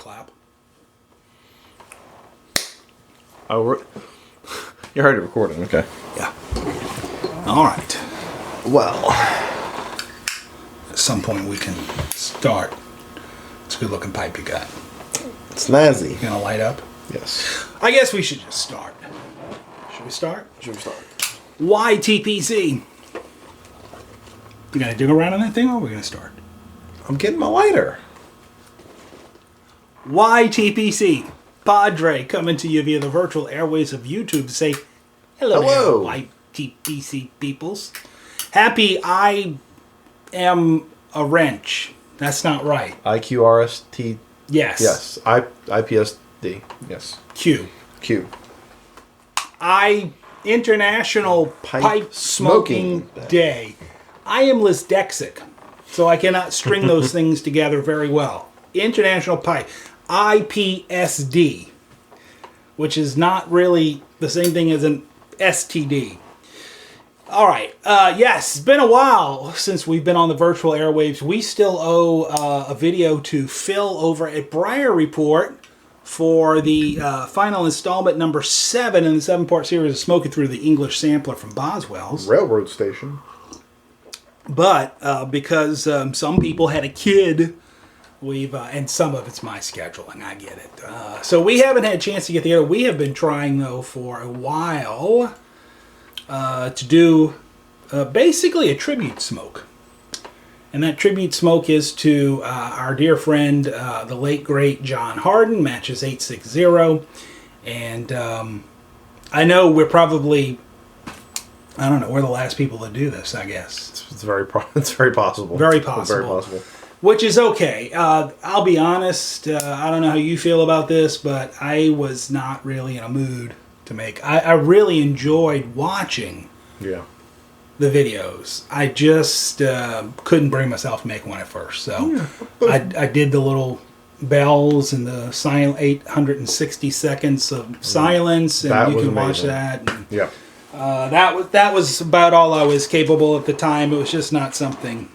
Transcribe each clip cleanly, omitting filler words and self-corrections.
clap. Oh, you're already recording. Okay. Yeah. All right. Well, at some point we can start. It's a good looking pipe you got. it's snazzy. You gonna light up? Yes. I guess we should just start. Should we start? Should we start? Why TPC? You gonna dig around on that thing or are we gonna start? I'm getting my lighter. Why TPC? Padre coming to you via the virtual airwaves of YouTube to say hello. Hello. Why TPC peoples? Happy I am a wrench. That's not right. IQRST. Yes. Yes. IPSD. Yes. Q. Q. International Pipe Smoking Day. I am dyslexic, so I cannot string those things together very well. International Pipe. IPSD, which is not really the same thing as an STD. All right. Yes, it's been a while since we've been on the virtual airwaves. We still owe a video to Phil over at Briar Report for the final installment, number 7 in the 7-part series of Smoking Through the English Sampler from Boswell's. Railroad station. But because some people had a kid, and some of it's my scheduling, I get it. So we haven't had a chance to get together. We have been trying, though, for a while to do basically a tribute smoke. And that tribute smoke is to our dear friend, the late, great John Harden, Matches860. And I know we're probably, I don't know, we're the last people to do this, I guess. It's very possible. Very possible. Very possible. Which is okay. I'll be honest, I don't know how you feel about this, but I was not really in a mood to make. I really enjoyed watching Yeah. the videos. I just couldn't bring myself to make one at first. So I did the little bells and the silent 860 seconds of silence, and That you was can watch amazing. that. And, Yeah. that was about all I was capable at the time. It was just not something.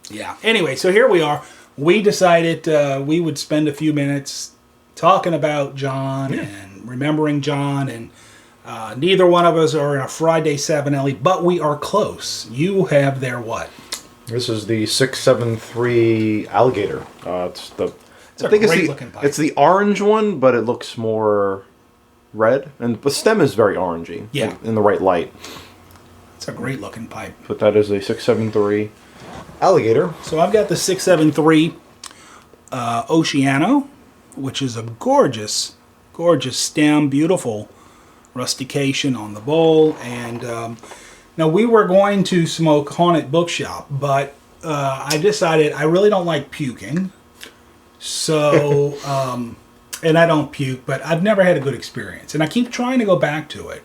Yeah. Anyway, so here we are. We decided we would spend a few minutes talking about John and remembering John, and neither one of us are in a Friday 7 Ellie, but we are close. You have their what? This is the 673 alligator. It's a great looking pipe. It's the orange one, but it looks more red, and the stem is very orangey. Yeah. In the right light. It's a great looking pipe. But that is a 673 alligator. So I've got the 673 Oceano, which is a gorgeous, gorgeous stem, beautiful rustication on the bowl. And now we were going to smoke Haunted Bookshop, but I decided I really don't like puking. So, and I don't puke, but I've never had a good experience. And I keep trying to go back to it.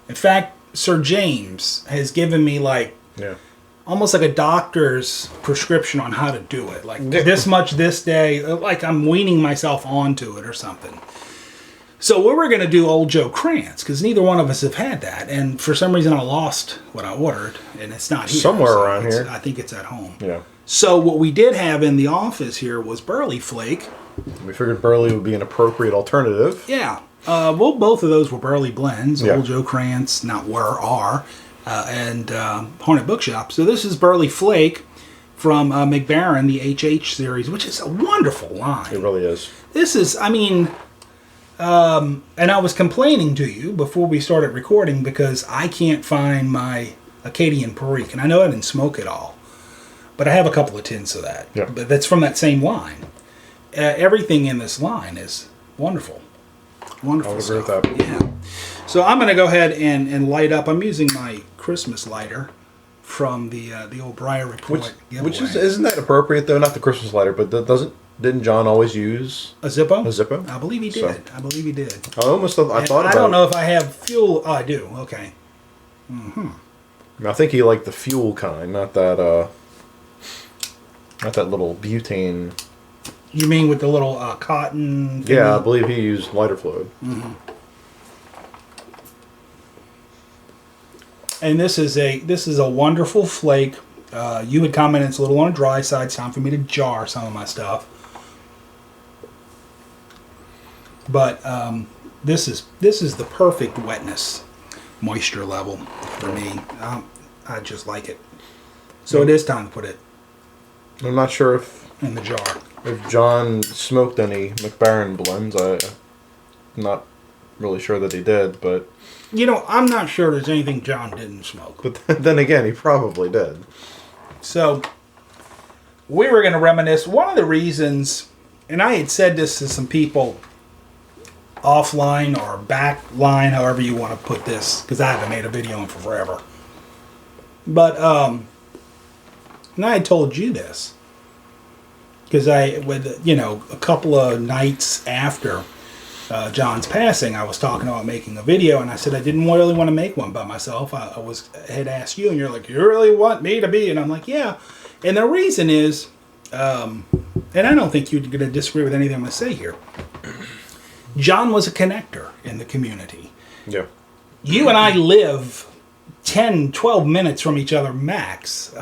In fact, Sir James has given me almost like a doctor's prescription on how to do it. Like this much this day, like I'm weaning myself onto it or something. So we were going to do Old Joe Krantz, because neither one of us have had that. And for some reason I lost what I ordered, and it's not here. Somewhere around here. I think it's at home. Yeah. So what we did have in the office here was Burley Flake. We figured Burley would be an appropriate alternative. Yeah. Well, both of those were Burley blends. Yeah. Old Joe Krantz, are. And Haunted Bookshop. So this is Burley Flake from McBaron, the HH series, which is a wonderful line. It really is. This is, I mean, and I was complaining to you before we started recording because I can't find my Acadian Perique, and I know I didn't smoke it all, but I have a couple of tins of that. Yeah. But that's from that same line. Everything in this line is wonderful. Wonderful I would agree stuff. with that. Yeah. So I'm going to go ahead and light up. I'm using my Christmas lighter from the old Briar Report giveaway. Which isn't that appropriate though? Not the Christmas lighter, but didn't John always use a Zippo? A Zippo? I believe he did. So. I believe he did. I almost thought I thought about. I don't know if I have fuel. Oh, I do. Okay. I think he liked the fuel kind, not that little butane. You mean with the little cotton? Yeah, I believe he used lighter fluid. Mm-hmm. And this is a wonderful flake. You had commented it's a little on the dry side. It's time for me to jar some of my stuff. But this is the perfect wetness, moisture level for me. I just like it. So it is time to put it I'm not sure in the jar. if John smoked any McBaron blends. I'm not really sure that he did, but I'm not sure there's anything John didn't smoke. but then again, he probably did. So we were going to reminisce. One of the reasons, and I had said this to some people offline or backline, however you want to put this, because I haven't made a video in forever. But and I had told you this because a couple of nights after John's passing, I was talking about making a video, and I said I didn't really want to make one by myself. I had asked you, and you're like, you really want me to be? And I'm like, yeah. And the reason is, and I don't think you're going to disagree with anything I'm going to say here. John was a connector in the community. Yeah. You and I live 10, 12 minutes from each other max.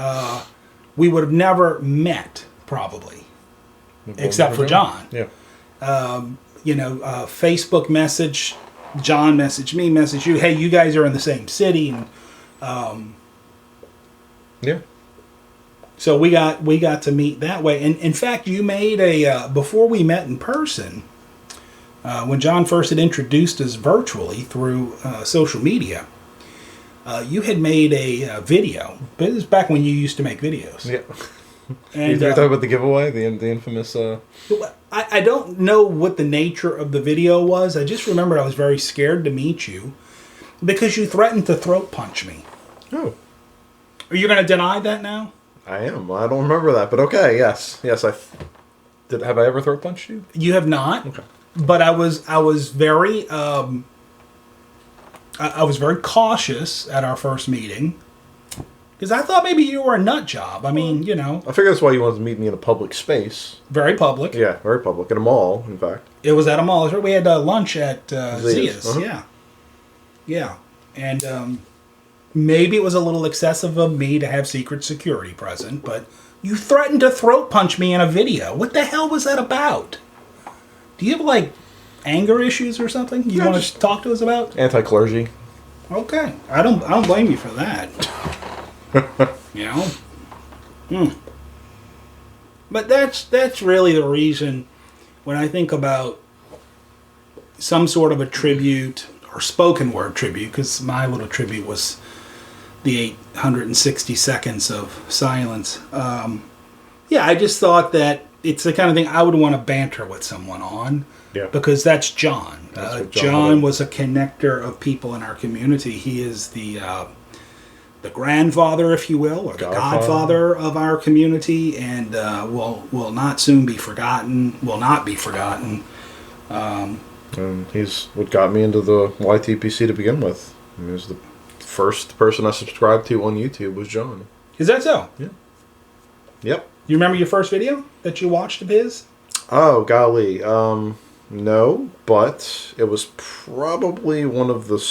We would have never met, probably, except for John. Yeah. Facebook message, John messaged me, messaged you, hey, you guys are in the same city. And Yeah. so we got to meet that way. And in fact, you made before we met in person, when John first had introduced us virtually through social media, you had made a video. But it was back when you used to make videos. Yeah. And You're talking about the giveaway, the infamous. I don't know what the nature of the video was. I just remember I was very scared to meet you because you threatened to throat punch me. Oh. Are you going to deny that now? I am. I don't remember that, but okay. Yes. Have I ever throat punched you? You have not. Okay. But I was very I was very cautious at our first meeting because I thought maybe you were a nut job. I mean, I figure that's why you wanted to meet me in a public space. very public. Yeah, very public. At a mall, in fact. It was at a mall. We had lunch at Zia's. Uh-huh. Yeah. And maybe it was a little excessive of me to have secret security present, but you threatened to throat punch me in a video. What the hell was that about? Do you have, anger issues or something you want to talk to us about? Anti-clergy. Okay. I don't blame you for that. But that's really the reason when I think about some sort of a tribute or spoken word tribute, because my little tribute was the 860 seconds of silence. I just thought that it's the kind of thing I would want to banter with someone on. Yeah. Because that's John. That's what John was a connector of people in our community. He is the grandfather, if you will, or the godfather of our community, and will not soon be forgotten. Will not be forgotten. And he's what got me into the YTPC to begin with. He was the first person I subscribed to on YouTube was John. Is that so? Yeah. Yep. You remember your first video that you watched of his? Oh, golly. No, but it was probably one of the...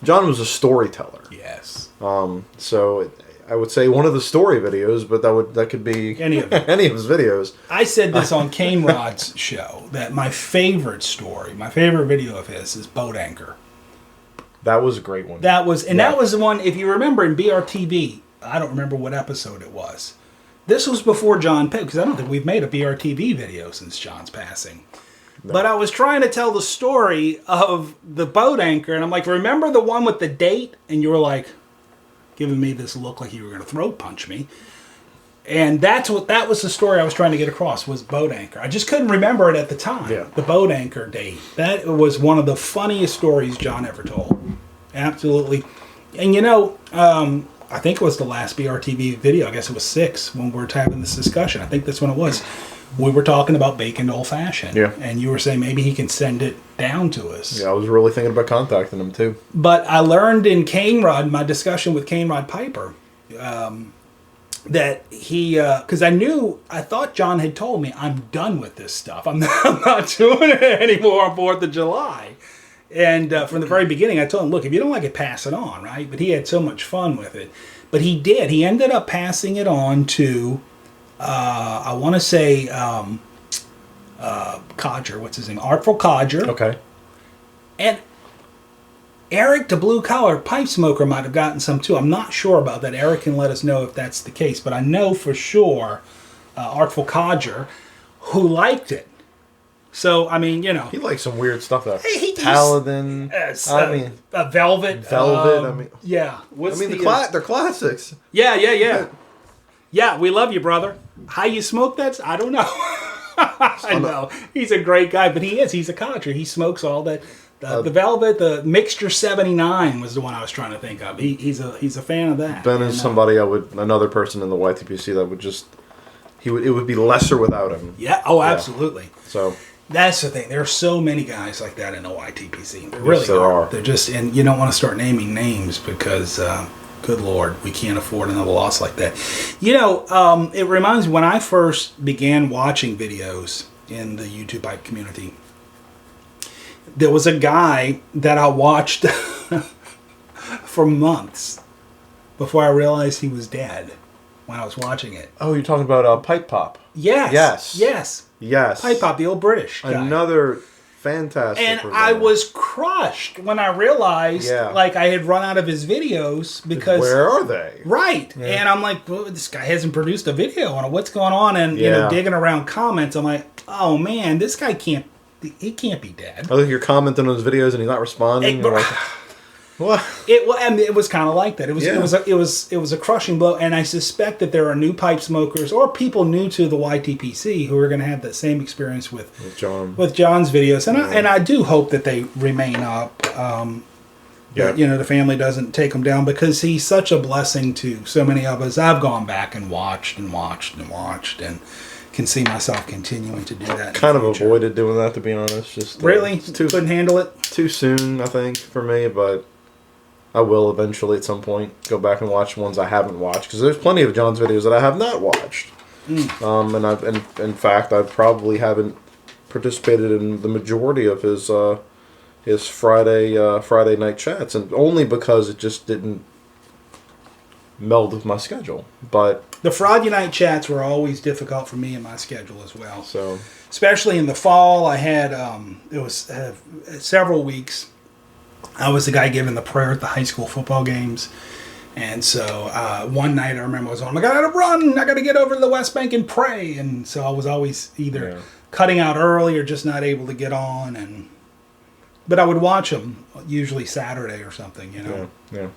John was a storyteller. Yes. So I would say one of the story videos, but that could be any of them. Any of his videos. I said this on Kane Rod's show, that my favorite story, my favorite video of his is Boat Anchor. That was a great one. That was the one, if you remember in BRTV, I don't remember what episode it was. This was before John passed, because I don't think we've made a BRTV video since John's passing. No. But I was trying to tell the story of the boat anchor, and I'm like, remember the one with the date? And you were like, giving me this look like you were going to throat punch me. And that was the story I was trying to get across, was boat anchor. I just couldn't remember it at the time. Yeah. The boat anchor date. That was one of the funniest stories John ever told. Absolutely. And I think it was the last BRTV video. I guess it was 6 when we were having this discussion. I think that's when it was. We were talking about bacon old fashioned. Yeah. And you were saying maybe he can send it down to us. Yeah, I was really thinking about contacting him too. But I learned in Kane Rod, my discussion with Kane Rod Piper, that he, because I thought John had told me, I'm done with this stuff. I'm not doing it anymore on 4th of July. And from the very beginning, I told him, look, if you don't like it, pass it on, right? But he had so much fun with it. But he did. He ended up passing it on to, I want to say, codger. What's his name? Artful Codger. Okay. And Eric, the blue collar pipe smoker, might have gotten some too. I'm not sure about that. Eric can let us know if that's the case. But I know for sure Artful Codger, who liked it. So, I mean, you know. He likes some weird stuff, though. He Paladin. Velvet. Velvet. Yeah. They're classics. Yeah. Yeah, we love you, brother. How you smoke that? I don't know. I know. He's a great guy, but he's a codger. He smokes all that. The Velvet, the Mixture 79 was the one I was trying to think of. He's a fan of that. Ben is somebody another person in the YTPC that would just, it would be lesser without him. Yeah, absolutely. So that's the thing. There are so many guys like that in the YTPC. There yes, really there are. They're just, and you don't want to start naming names because, good Lord, we can't afford another loss like that. You know, it reminds me when I first began watching videos in the YouTube pipe community, there was a guy that I watched for months before I realized he was dead when I was watching it. Oh, you're talking about Pipe Pop. Yes. Yes. Pipe Pop, the old British guy. Another fantastic And presenter. I was crushed when I realized, like, I had run out of his videos because... Where are they? Right. Yeah. And I'm like, well, this guy hasn't produced a video on it. What's going on? And, you know, digging around comments, I'm like, oh, man, this guy can't be dead. I think you're commenting on his videos and he's not responding. What? It was kind of like that. It was a crushing blow, and I suspect that there are new pipe smokers or people new to the YTPC who are going to have that same experience with John's videos, and I do hope that they remain up. That, you know, the family doesn't take him down because he's such a blessing to so many of us. I've gone back and watched and can see myself continuing to do that. Kind of avoided doing that, to be honest. Just really couldn't handle it too soon, I think, for me, but I will eventually at some point go back and watch ones I haven't watched because there's plenty of John's videos that I have not watched. And in fact I probably haven't participated in the majority of his Friday night chats, and only because it just didn't meld with my schedule. But the Friday night chats were always difficult for me in my schedule as well. So especially in the fall, I had it was several weeks. I was the guy giving the prayer at the high school football games. And so one night I remember I was on, I got to run, I got to get over to the West Bank and pray. And so I was always either cutting out early or just not able to get on. But I would watch them usually Saturday or something, you know. Yeah.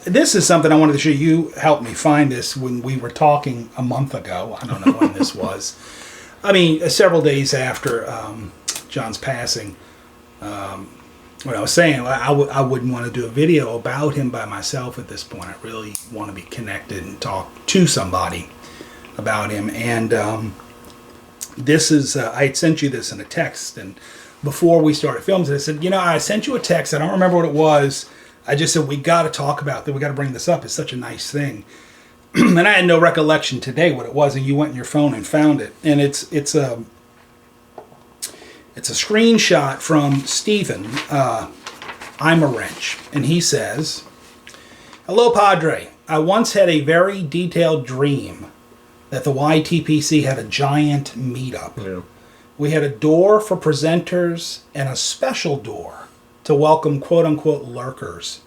This is something I wanted to show you. You helped me find this when we were talking a month ago. I don't know when this was. I mean, several days after John's passing. What I was saying, I wouldn't want to do a video about him by myself at this point. I really want to be connected and talk to somebody about him. And this is, I had sent you this in a text. And before we started filming, I said, you know, I sent you a text. I don't remember what it was. I just said, we got to talk about that. We got to bring this up. It's such a nice thing. And I had no recollection today what it was. And you went in your phone and found it. And it's a screenshot from Stephen. I'm a wrench. And he says, hello, Padre. I once had a very detailed dream that the YTPC had a giant meetup. Yeah. We had a door for presenters and a special door to welcome quote-unquote lurkers.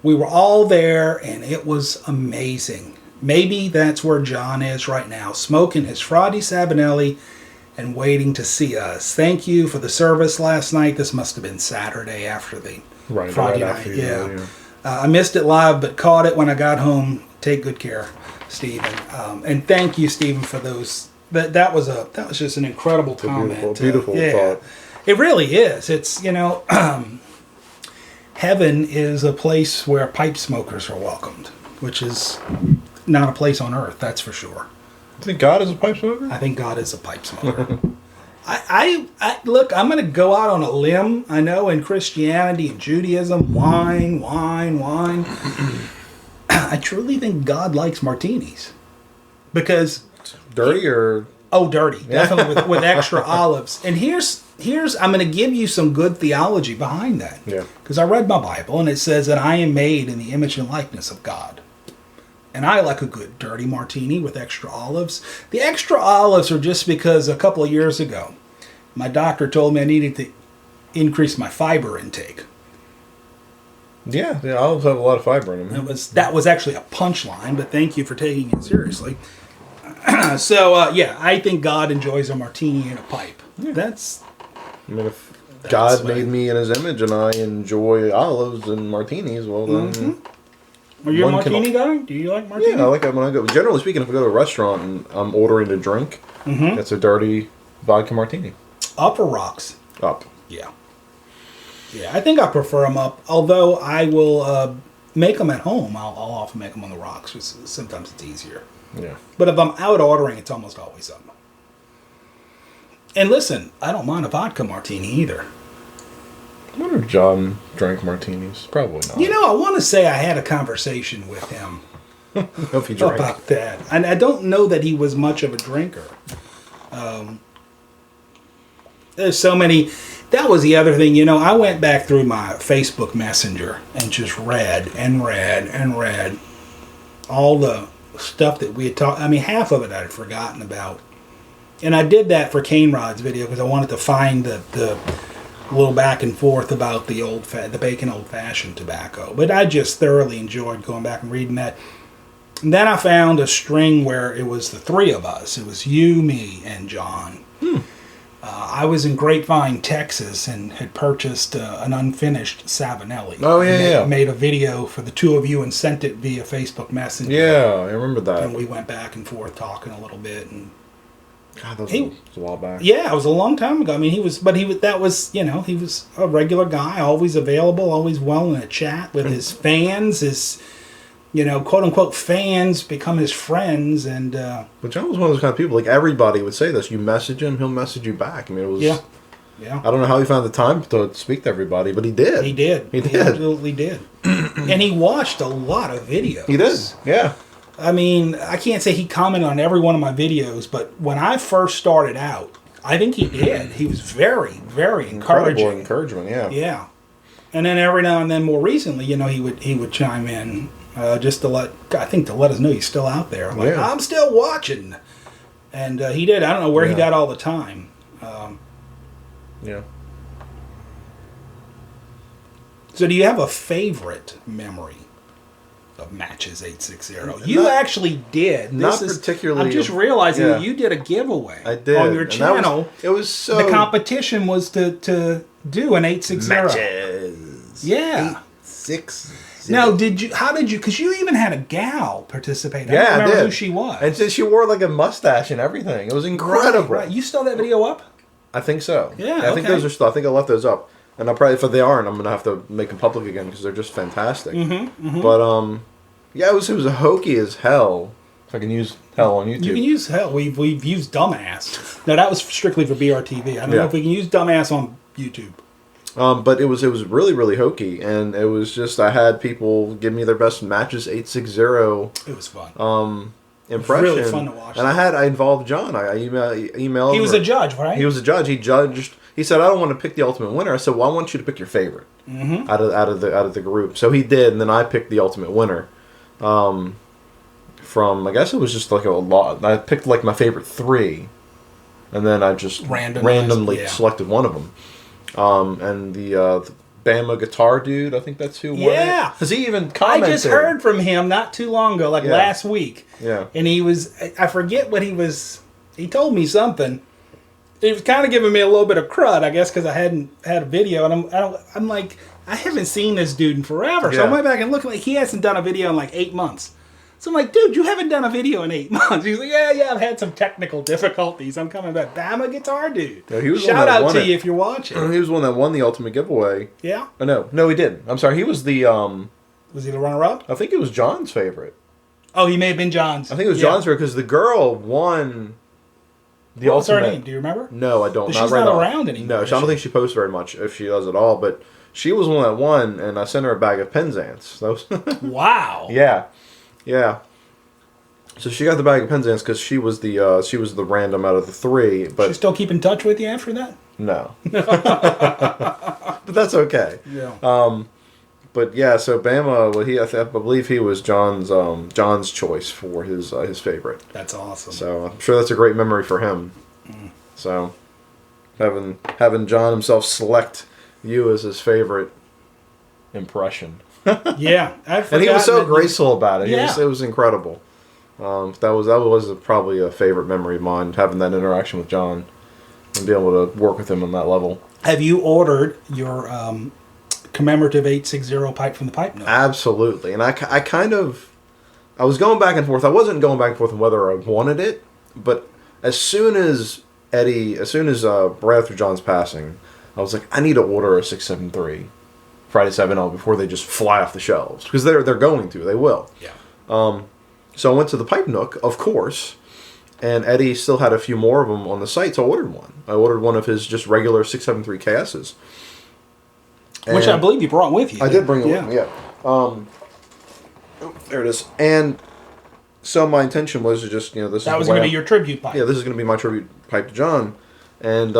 We were all there, and it was amazing. Maybe that's where John is right now, smoking his Frati Sabanelli and waiting to see us. Thank you for the service last night. This must have been Saturday after the Friday night. Yeah. I missed it live, but caught it when I got home. Take good care, Stephen. And thank you, Stephen, for those. That was just an incredible comment. Beautiful thought. It really is. It's, you know, heaven is a place where pipe smokers are welcomed, which is not a place on earth, that's for sure. You think God is a pipe smoker? I think God is a pipe smoker. I look, I'm going to go out on a limb. I know in Christianity and Judaism, wine. I truly think God likes martinis. Because... Dirty or... Oh, dirty. Definitely with extra olives. And here's I'm going to give you some good theology behind that. Yeah. Because I read my Bible and it says that I am made in the image and likeness of God. And I like a good dirty martini with extra olives. The extra olives are just because a couple of years ago, my doctor told me I needed to increase my fiber intake. Yeah, olives have a lot of fiber in them. That was actually a punchline, but thank you for taking it seriously. So, yeah, I think God enjoys a martini in a pipe. I mean, if God made me in his image and I enjoy olives and martinis, well then... Are you a martini guy? Do you like martini? Yeah, I like it when I go. Generally speaking, if I go to a restaurant and I'm ordering a drink, it's a dirty vodka martini. Up or rocks? Up. Yeah. Yeah, I think I prefer them up, although I will make them at home. I'll often make them on the rocks, because sometimes it's easier. Yeah. But if I'm out ordering, it's almost always up. And listen, I don't mind a vodka martini either. I wonder if John drank martinis. Probably not. You know, I want to say I had a conversation with him if he drank. about that. And I don't know that he was much of a drinker. There's so many... That was the other thing. You know, I went back through my Facebook Messenger and just read all the stuff that we had talked... I mean, half of it I'd forgotten about. And I did that for Cane Rod's video because I wanted to find the little back and forth about the bacon old-fashioned tobacco. But I just thoroughly enjoyed going back and reading that. And then I found a string where it was the three of us. It was you, me, and John. I was in Grapevine, Texas, and had purchased an unfinished Savinelli. Oh, yeah, Made a video for the two of you and sent it via Facebook Messenger. Yeah, I remember that. And we went back and forth talking a little bit. And God, that was a while back. Yeah, it was a long time ago. I mean, he was a regular guy, always available, always well in a chat with his fans, his, quote unquote fans become his friends. And but John was one of those kind of people. Like everybody would say this: you message him, he'll message you back. I mean, it was. Yeah. I don't know how he found the time to speak to everybody, but he did. He did. He absolutely did. And he watched a lot of videos. He did. Yeah. I mean, I can't say he commented on every one of my videos, but when I first started out, I think he did. He was very, very encouraging. Incredible encouragement, yeah. Yeah. And then every now and then, more recently, he would chime in just to let us know he's still out there. Like, I'm still watching. And he did. I don't know where he got all the time. Yeah. So do you have a favorite memory of Matches860? You actually did. Particularly. I'm just realizing that you did a giveaway. I did. On your channel. It was so... The competition was to do an 860. Matches. Yeah. 860. Now, how did you, because you even had a gal participate. I don't remember I did. Who she was. And so she wore like a mustache and everything. It was incredible. Right. You still have that video up? I think so. Yeah, I think those are still, I think I left those up. And I'll probably, if they aren't, I'm going to have to make them public again because they're just fantastic. But, yeah, it was hokey as hell. If I can use hell on YouTube. You can use hell. We've used dumbass. No, that was strictly for BRTV. I don't know if we can use dumbass on YouTube. But it was really, really hokey. And it was just, I had people give me their best Matches860. It was fun. Impression. It was really fun to watch. And I involved John. I emailed. He was a judge, right? He was a judge. He judged. He said, "I don't want to pick the ultimate winner." I said, "Well, I want you to pick your favorite out of the group." So he did, and then I picked the ultimate winner. From, I guess it was just like a lot. I picked like my favorite three, and then I just randomly selected one of them. And the Bama guitar dude, I think that's who won it. Yeah. Because he even commented. I just heard from him not too long ago, like last week. Yeah. And he was, I forget what he told me something. He was kind of giving me a little bit of crud, I guess, because I hadn't had a video. And I'm like, I haven't seen this dude in forever. So I went back and looked, like he hasn't done a video in like 8 months. So I'm like, dude, you haven't done a video in 8 months. He's like, yeah, I've had some technical difficulties. I'm coming back. Bama guitar dude. Yeah, he was Shout out to you if you're watching. He was the one that won the ultimate giveaway. Yeah? Oh, no, he didn't. I'm sorry. He was the... Was he the runner-up? I think it was John's favorite. Oh, he may have been John's. I think it was John's favorite because the girl won the ultimate. What was her name? Do you remember? No, I don't. But she's not around anymore. No, I don't think she posts very much, if she does at all. But she was the one that won, and I sent her a bag of Penzance. That was Wow. Yeah. So she got the bag of Penzance because she was the random out of the three. But she still keep in touch with you after that? No. But that's okay. Yeah. But yeah, so Bama, well, I believe he was John's choice for his favorite. That's awesome. So I'm sure that's a great memory for him. So having John himself select you as his favorite impression. Yeah, and he was so graceful about it. Yeah. It was incredible. That was probably a favorite memory of mine, having that interaction with John and being able to work with him on that level. Have you ordered your commemorative 860 pipe from the Pipe Nook? Absolutely. And I was going back and forth. I wasn't going back and forth on whether I wanted it, but as soon as right after John's passing, I was like, I need to order a 673 Friday 7.0 before they just fly off the shelves. Because they're going to. They will. Yeah. So I went to the Pipe Nook, of course, and Eddie still had a few more of them on the site, so I ordered one. I ordered one of his just regular 673 KS's. Which I believe you brought with you. I did bring it with me, yeah. There it is. And so my intention was to just, this that was going to be your tribute pipe. Yeah, this is going to be my tribute pipe to John. And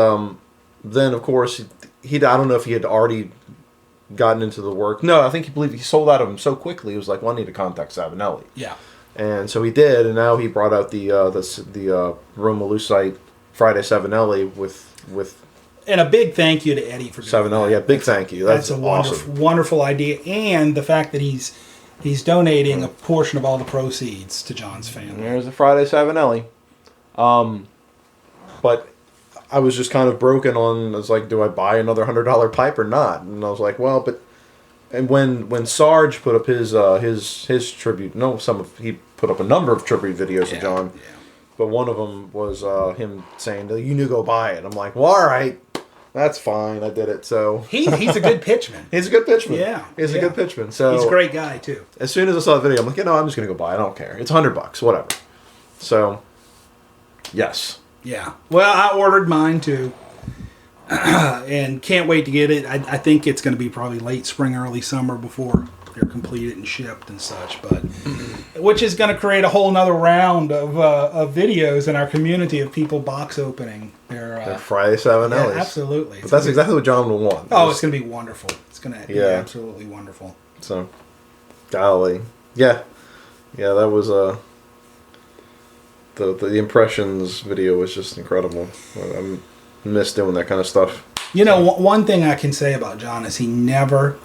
then, of course, I don't know if he had already gotten into the work. No, I think he sold out of them so quickly. He was like, well, I need to contact Savinelli. Yeah. And so he did, and now he brought out the Roma Lucite Friday Savinelli with and a big thank you to Eddie for doing Savinelli. Yeah, big thank you. That's a awesome. wonderful idea, and the fact that he's donating a portion of all the proceeds to John's family. There's a Friday Savinelli. But I was just kind of broken on. I was like, do I buy another $100 pipe or not? And I was like, well, but. And when Sarge put up his tribute, he put up a number of tribute videos to John, but one of them was him saying, "You knew, go buy it." I'm like, well, all right, that's fine. I did it. So he's a good pitchman. He's a good pitchman. Yeah, he's a good pitchman. So he's a great guy too. As soon as I saw the video, I'm like, I'm just gonna go buy it. I don't care. It's $100, whatever. So, yes. Yeah. Well, I ordered mine too. And can't wait to get it. I think it's going to be probably late spring, early summer before they're completed and shipped and such. But which is going to create a whole nother round of videos in our community of people box opening their Friday 7 yeah, Ellie's. absolutely. But that's exactly what John will want. Oh, it's going to be wonderful. It's going to be absolutely wonderful. So, golly, yeah, that was the impressions video was just incredible. I miss doing that kind of stuff. One thing I can say about John is he never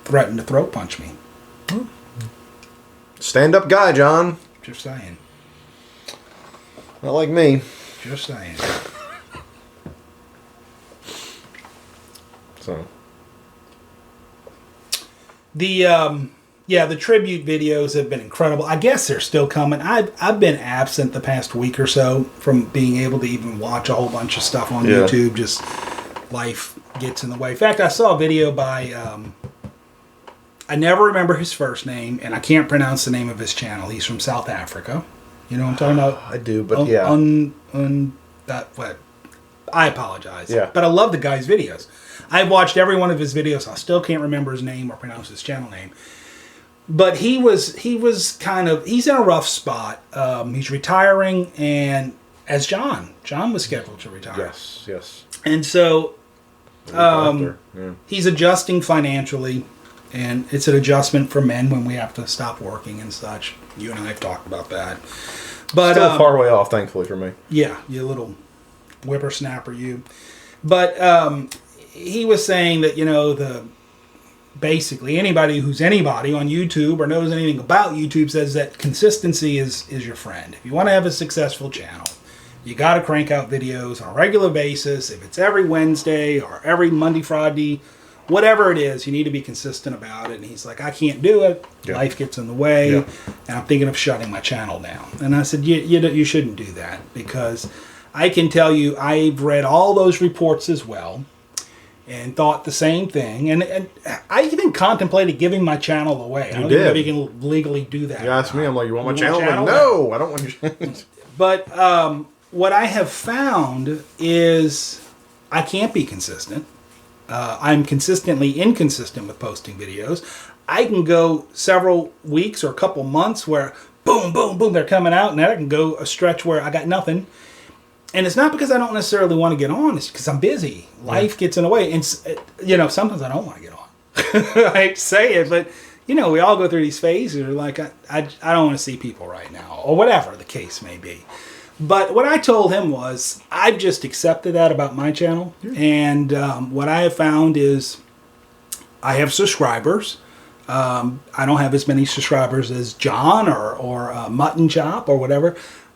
threatened to throat punch me. Stand-up guy, John. Just saying. Not like me. Just saying. So. The tribute videos have been incredible. I guess they're still coming. I've been absent the past week or so from being able to even watch a whole bunch of stuff on YouTube. Just life gets in the way. In fact, I saw a video by I never remember his first name, and I can't pronounce the name of his channel. He's from South Africa. You know what I'm talking about? I do, but I apologize. Yeah. But I love the guy's videos. I've watched every one of his videos. I still can't remember his name or pronounce his channel name. But he's in a rough spot. He's retiring, and as John was scheduled to retire. Yes. And so he's adjusting financially, and it's an adjustment for men when we have to stop working and such. You and I have talked about that. But still far way off, thankfully for me. Yeah, you little whippersnapper, you. But he was saying that basically anybody who's anybody on YouTube or knows anything about YouTube says that consistency is your friend. If you want to have a successful channel, you got to crank out videos on a regular basis. If it's every Wednesday or every Monday, Friday, whatever it is, you need to be consistent about it. And he's like, I can't do it. Yeah. Life gets in the way. Yeah. And I'm thinking of shutting my channel down. And I said, you shouldn't do that, because I can tell you I've read all those reports as well and thought the same thing. And I even contemplated giving my channel away. I don't even know if you can legally do that. You asked me, I'm like, you want my channel? I'm like, no, I don't want your channel. But what I have found is I can't be consistent. I'm consistently inconsistent with posting videos. I can go several weeks or a couple months where boom, boom, boom, they're coming out, and then I can go a stretch where I got nothing. And it's not because I don't necessarily want to get on. It's because I'm busy. Life gets in the way. And, sometimes I don't want to get on. I hate to say it, but you know, we all go through these phases. We're like, I don't want to see people right now, or whatever the case may be. But what I told him was, I've just accepted that about my channel, and what I have found is, I have subscribers. I don't have as many subscribers as John or Mutton Chop or whatever,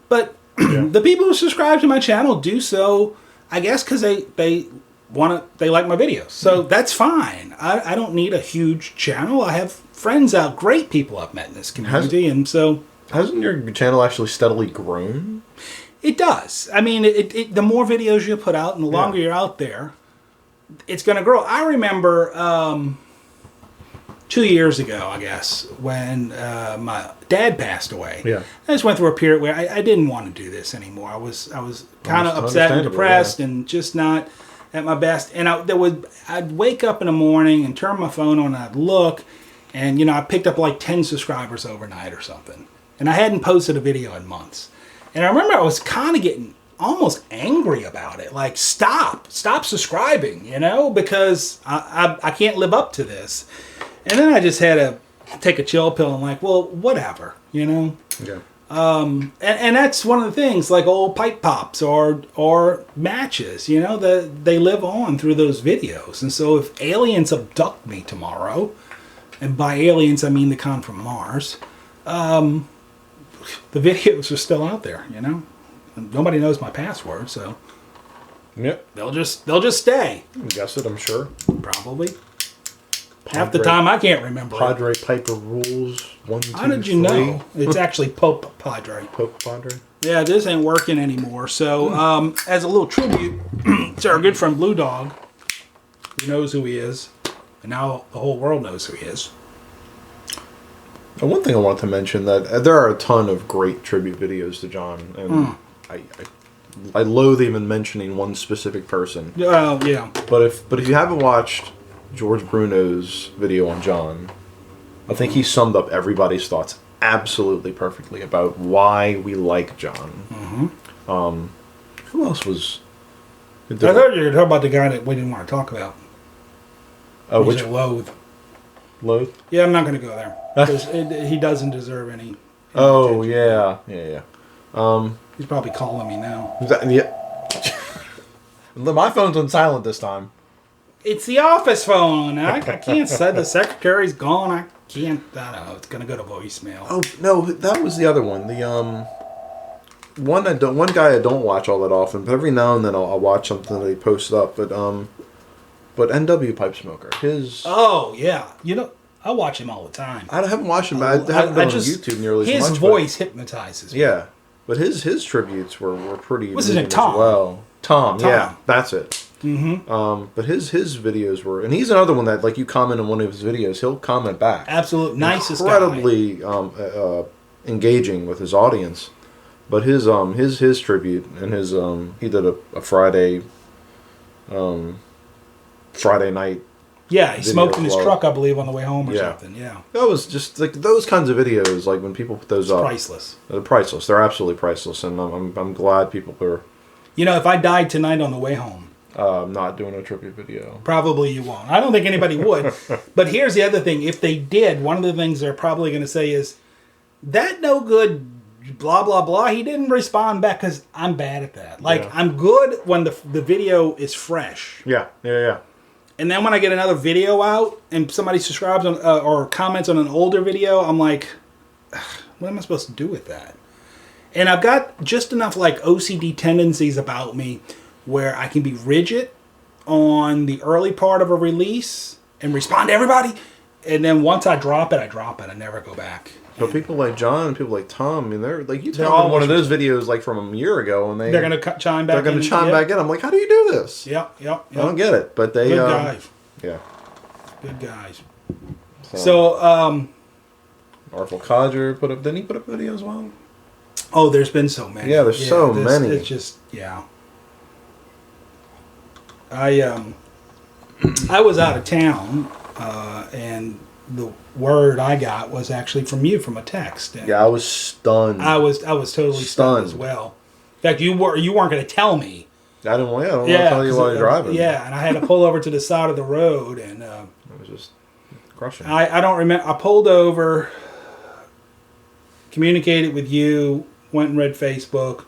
but the people who subscribe to my channel do so, I guess, because they like my videos. So that's fine. I don't need a huge channel. I have friends out, great people I've met in this community, and so hasn't your channel actually steadily grown? It does. I mean, the more videos you put out and the longer you're out there, it's going to grow. I remember 2 years ago, I guess, when my dad passed away. Yeah. I just went through a period where I didn't want to do this anymore. I was kind of upset and depressed and just not at my best. And I'd wake up in the morning and turn my phone on and I'd look, and you know, I picked up like 10 subscribers overnight or something. And I hadn't posted a video in months. And I remember I was kind of getting almost angry about it. Like, stop subscribing, you know, because I can't live up to this. And then I just had to take a chill pill and like, well, whatever, you know? Yeah. And that's one of the things, like old pipe pops or matches, you know, they live on through those videos. And so if aliens abduct me tomorrow, and by aliens I mean the con from Mars, the videos are still out there, you know? And nobody knows my password, so Yep. they'll just stay. Guess it, I'm sure. Probably. Half the time I can't remember. Padre Piper rules 1, 2, 3. How did you know? It's actually Pope Padre. Pope Padre. Yeah, this ain't working anymore. So, as a little tribute to our good friend Blue Dog, who knows who he is, and now the whole world knows who he is. And one thing I want to mention, that there are a ton of great tribute videos to John, and I loathe even mentioning one specific person. Yeah. But if you haven't watched George Bruno's video on John, I think he summed up everybody's thoughts absolutely perfectly about why we like John. Mm-hmm. Who else was? I thought you were talking about the guy that we didn't want to talk about. Oh, which Loathe? Loathe? Yeah, I'm not going to go there. Because he doesn't deserve any Oh, attention. yeah. He's probably calling me now. My phone's on silent this time. It's the office phone. I can't say the secretary's gone. I don't know. It's going to go to voicemail. Oh, no, that was the other one. The one guy I don't watch all that often, but every now and then I'll watch something that he posts up. But NW Pipe Smoker, his. Oh yeah, you know, I watch him all the time. I haven't watched him. I haven't been on YouTube nearly as much. His voice hypnotizes me. Yeah, but his tributes were pretty. What's his name? Tom. As well. Tom. Yeah, that's it. Mm-hmm. But his videos were, and he's another one that, like, you comment on one of his videos, he'll comment back. Absolute nicest guy. Incredibly engaging with his audience. But his tribute and his he did a Friday night. Yeah, he smoked in his truck, I believe, on the way home or something. Yeah, that was just like those kinds of videos. Like when people put those up, priceless. They're priceless. They're absolutely priceless, and I'm glad people are. You know, if I died tonight on the way home, I'm not doing a tribute video. Probably you won't. I don't think anybody would. But here's the other thing: if they did, one of the things they're probably going to say is, "That no good." Blah blah blah. He didn't respond back because I'm bad at that. Like I'm good when the video is fresh. Yeah. And then when I get another video out and somebody subscribes on or comments on an older video, I'm like, what am I supposed to do with that? And I've got just enough like OCD tendencies about me where I can be rigid on the early part of a release and respond to everybody, and then once I drop it, I never go back. But people like John and people like Tom, I mean, they're like, you tell them one of those videos like from a year ago, and they're going to chime back. They're going to chime back in. I'm like, how do you do this? Yep. I don't get it, but they. Good guys. Yeah. Good guys. So Artful Codger didn't he put up a video as well? Oh, there's been so many. Yeah, there's so many. It's just I was out of town, and the word I got was actually from you, from a text. And I was stunned. I was totally stunned as well. In fact, you weren't going to tell me. I don't want to tell you while you're driving. Yeah, and I had to pull over to the side of the road, and it was just Crushing. I don't remember. I pulled over, communicated with you, went and read Facebook,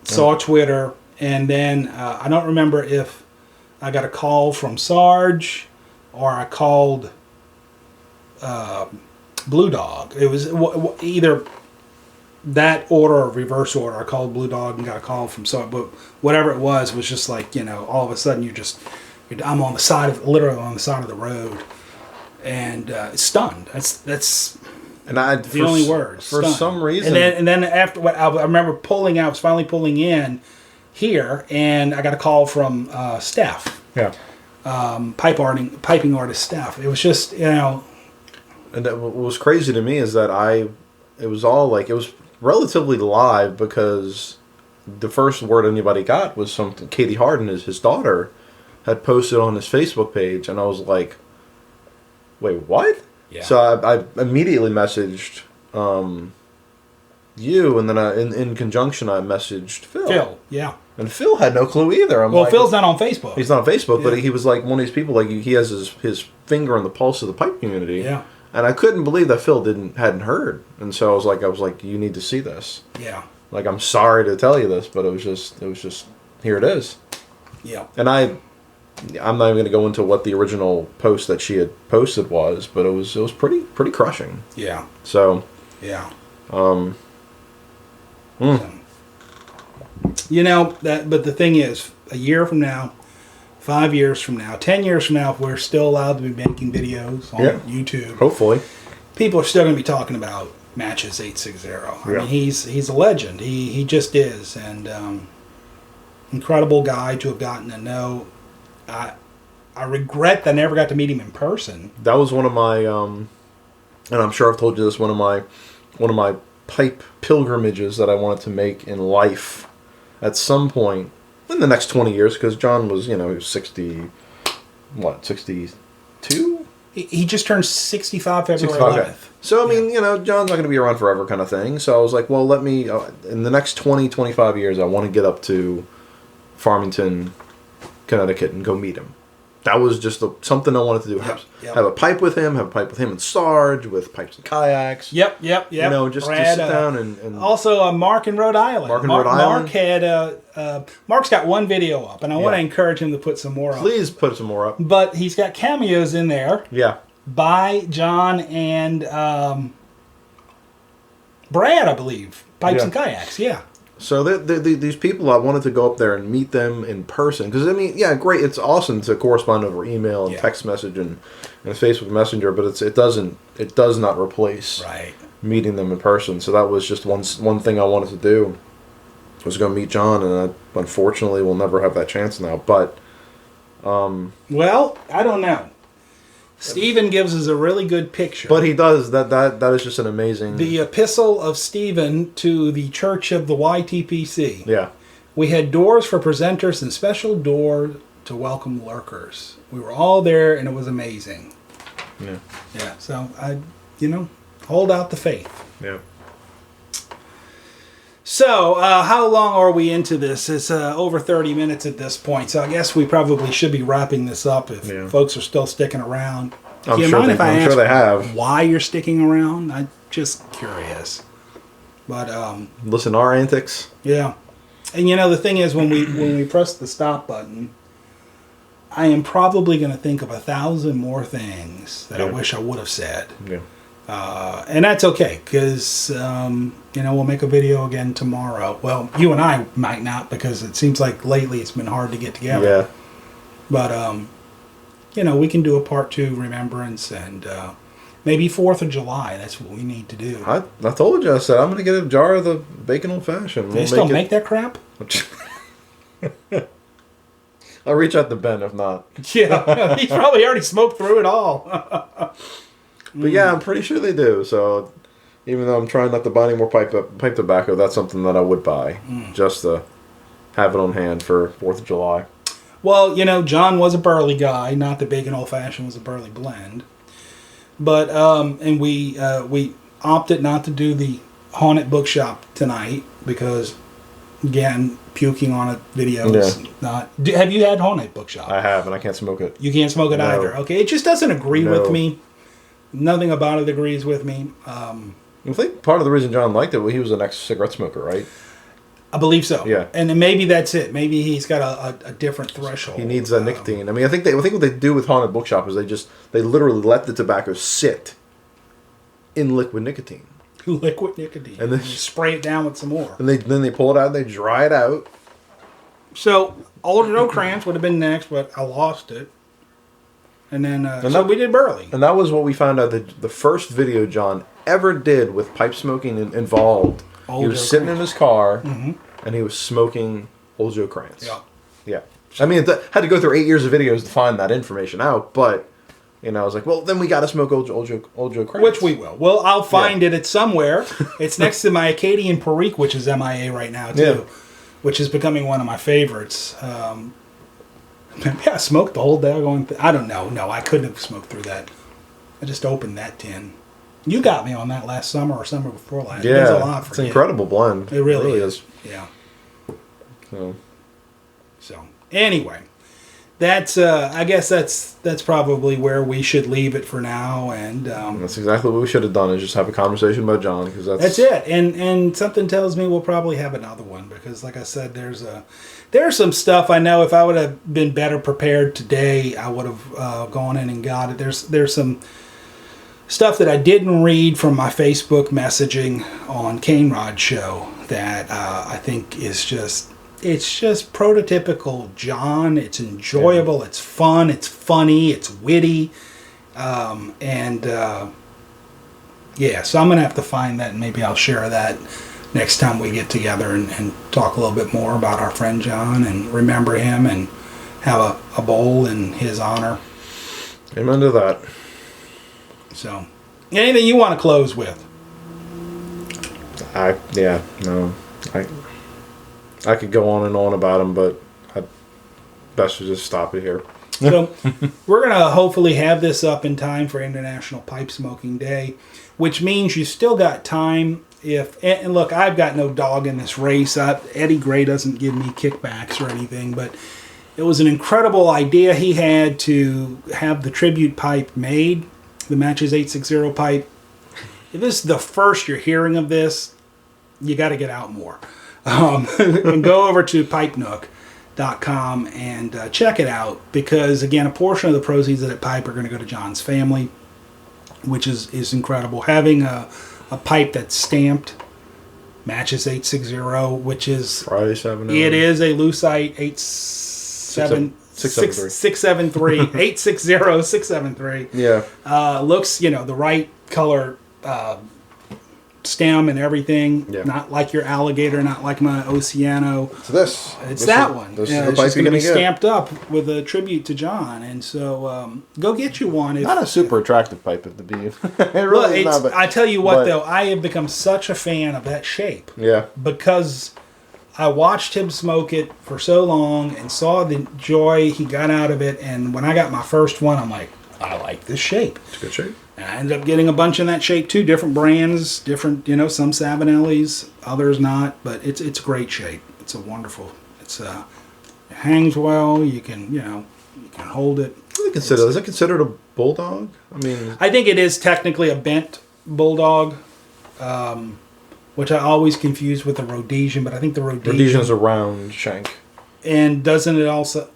saw Twitter, and then I don't remember if I got a call from Sarge or I called Blue Dog. It was either that order or reverse order. I called Blue Dog and got a call from Sarge, but whatever it was just like, all of a sudden I'm on the side of, literally on the side of the road, and stunned. That's and I the only word. For stunned. some reason, and then after what I remember pulling out, I was finally pulling in here, and I got a call from Steph. Yeah. Piping artist Steph. It was just And what was crazy to me is that it was all like, it was relatively live, because the first word anybody got was something Katie Harden, his daughter, had posted on his Facebook page, and I was like, wait, what? Yeah. So I immediately messaged you, and then in conjunction I messaged Phil. Yeah. And Phil had no clue either. Well, Phil's not on Facebook. He's not on Facebook, but he was like one of these people, like he has his finger on the pulse of the pipe community. Yeah. And I couldn't believe that Phil hadn't heard. And so I was like, you need to see this. Yeah. Like, I'm sorry to tell you this, but it was just here it is. Yeah. And I'm not even going to go into what the original post that she had posted was, but it was pretty crushing. Yeah. So, yeah. But the thing is, a year from now, 5 years from now, 10 years from now, if we're still allowed to be making videos on YouTube, hopefully, people are still going to be talking about Matches860. I mean, he's a legend. He just is, and incredible guy to have gotten to know. I regret that I never got to meet him in person. That was one of my, and I'm sure I've told you this, one of my pipe pilgrimages that I wanted to make in life at some point in the next 20 years, because John was, he was 62? He just turned 65 February 65, 11th. yeah. So, I mean, John's not going to be around forever kind of thing. So I was like, well, let me, in the next 20, 25 years, I want to get up to Farmington, Connecticut, and go meet him. That was just something I wanted to do. Have a pipe with him, and Sarge, with pipes and kayaks. Yep. Just Brad, sit down and also Mark in Rhode Island. Mark had Mark's got one video up, and I want to encourage him to put some more up. Please put some more up. But he's got cameos in there. Yeah. By John and Brad, I believe. Pipes and kayaks, yeah. So these people, I wanted to go up there and meet them in person. Because, I mean, yeah, great. It's awesome to correspond over email and text message and Facebook Messenger, but it does not replace meeting them in person. So that was just one thing I wanted to do, was go meet John, and I unfortunately will never have that chance now. But well, I don't know. Stephen gives us a really good picture. But he does. That is just an amazing... The epistle of Stephen to the Church of the YTPC. Yeah. We had doors for presenters and special door to welcome lurkers. We were all there, and it was amazing. Yeah. Yeah, so, hold out the faith. Yeah. So, how long are we into this? It's over 30 minutes at this point, so I guess we probably should be wrapping this up if folks are still sticking around. I'm sure they have. Why you're sticking around? I'm just curious. But listen to our antics. Yeah. And the thing is, when we press the stop button, I am probably going to think of 1,000 more things that I wish I would have said. Yeah. And that's okay, because, we'll make a video again tomorrow. Well, you and I might not, because it seems like lately it's been hard to get together. Yeah. But, we can do a part 2 remembrance, and maybe 4th of July. That's what we need to do. I told you, I said, I'm going to get a jar of the bacon old fashioned. Do they still make that crap? I'll reach out to Ben if not. Yeah, he's probably already smoked through it all. But yeah, I'm pretty sure they do. So even though I'm trying not to buy any more pipe tobacco, that's something that I would buy just to have it on hand for 4th of July. Well, John was a burley guy. Not that bacon old fashioned was a burley blend, but and we opted not to do the haunted bookshop tonight because again, puking on a video is not. Have you had Whole Night Bookshop? I have, and I can't smoke it. You can't smoke it either. Okay, it just doesn't agree with me. Nothing about it agrees with me. I think part of the reason John liked it, well, he was an ex-cigarette smoker, right? I believe so. Yeah, and then maybe that's it. Maybe he's got a different threshold. He needs that nicotine. I mean, I think what they do with Haunted Bookshop is they literally let the tobacco sit in liquid nicotine. Liquid nicotine, and then you spray it down with some more. And then they pull it out, and they dry it out. So Old Joe Krantz would have been next, but I lost it. And then so we did Burley. And that was what we found out that the first video John ever did with pipe smoking involved. He was sitting in his car, and he was smoking Old Joe Krantz. Yeah. I mean, had to go through 8 years of videos to find that information out, but I was like, well, then we got to smoke Old Joe Krantz. Which we will. Well, I'll find it somewhere. It's next to my Acadian Perique, which is MIA right now, too, which is becoming one of my favorites. Maybe I smoked the whole daggone thing. I don't know. No, I couldn't have smoked through that. I just opened that tin. You got me on that last summer or summer before last. Yeah, it was a lot for it's an incredible blend. It really is. Yeah. So anyway, that's I guess that's probably where we should leave it for now. And that's exactly what we should have done, is just have a conversation about John, because that's it. And something tells me we'll probably have another one, because like I said, there's some stuff I know if I would have been better prepared today, I would have gone in and got it. There's some stuff that I didn't read from my Facebook messaging on Cane Rod Show that I think is just prototypical John. It's enjoyable, it's fun, it's funny, it's witty, so I'm gonna have to find that, and maybe I'll share that next time we get together and talk a little bit more about our friend John and remember him and have a bowl in his honor. Amen to that. So, anything you want to close with? I could go on and on about him, but I'd best to just stop it here. So, we're going to hopefully have this up in time for International Pipe Smoking Day, which means you still got time. And look, I've got no dog in this race. Eddie Gray doesn't give me kickbacks or anything, but it was an incredible idea he had to have the tribute pipe made, the Matches860 pipe. If this is the first you're hearing of this, you got to get out more. And go over to pipenook.com and check it out, because, again, a portion of the proceeds of that pipe are going to go to John's family, which is incredible. Having a pipe that's stamped Matches860, which is Friday 7. It is a Lucite 673. Yeah. Looks, the right color stem and everything. Yeah. Not like your alligator, not like my Oceano. It's that one. This is it's the pipe just you're going to going be to get. stamped up with a tribute to John. And so go get you one. Not a super attractive pipe at the beam. It really is not, but, I tell you what, though, I have become such a fan of that shape. Yeah. Because I watched him smoke it for so long and saw the joy he got out of it. And when I got my first one, I'm like, I like this shape. It's a good shape. And I ended up getting a bunch in that shape too. Different brands, different, some Savinellis, others not. But it's a great shape. It's a wonderful. It hangs well. You can hold it. Is it considered a bulldog? I think it is technically a bent bulldog, which I always confuse with the Rhodesian. But I think the Rhodesian's a round shank. And doesn't it also?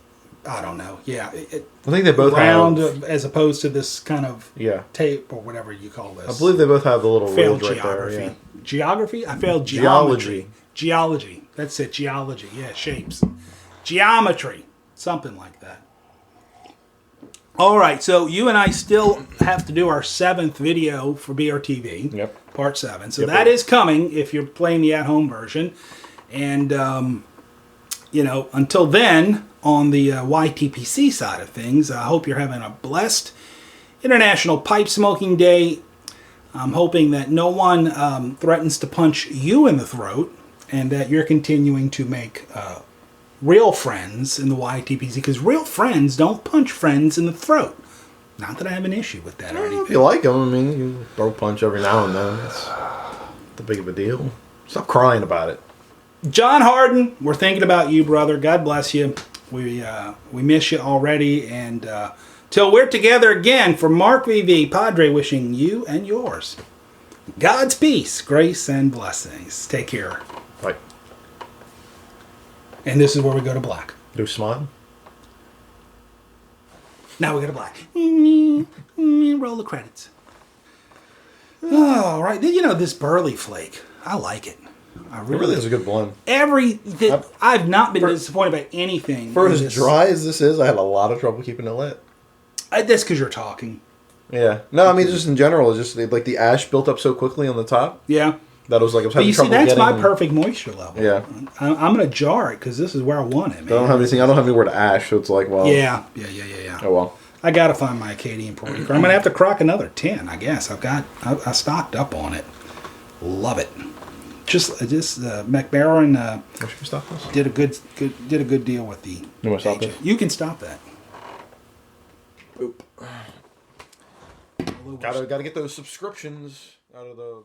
I don't know. Yeah, I think they both round have, as opposed to this kind of tape or whatever you call this. I believe they both have the little failed ridge right geography. there. Yeah. Geography? I failed geometry. Geology. That's it. Geology. Yeah, shapes. Geometry. Something like that. All right. So you and I still have to do our 7th video for BRTV. Yep. Part 7. So that is coming if you're playing the at-home version. And, until then, on the YTPC side of things, I hope you're having a blessed International Pipe Smoking Day. I'm hoping that no one threatens to punch you in the throat, and that you're continuing to make real friends in the YTPC, because real friends don't punch friends in the throat. Not that I have an issue with that or anything. If you like them, you throw a punch every now and then. It's not that big of a deal. Stop crying about it. John Harden, we're thinking about you, brother. God bless you. We miss you already, and till we're together again, for Mark VV, Padre, wishing you and yours God's peace, grace, and blessings. Take care. Right. And this is where we go to black. Do smile. Now we go to black. Roll the credits. All right. You know, this Burley Flake, I like it. I It really is a good blend. I've not been disappointed by anything. For as dry as this is, I had a lot of trouble keeping it lit. That's because you're talking. Yeah. No, I mean, just in general, it's just like the ash built up so quickly on the top. Yeah. That was like I was But having you see, trouble that's getting. my perfect moisture level. Yeah. I'm going to jar it because this is where I want it, man. I don't have anything. I don't have anywhere to ash, so it's like, well. Yeah. Oh well. I got to find my Acadian Porter. I'm going to have to crock another 10, I guess. I stocked up on it. Love it. Just McBaron Should we stop this? did a good deal with the. You want to stop agent. this? You can stop that. Oop. Gotta get those subscriptions out of the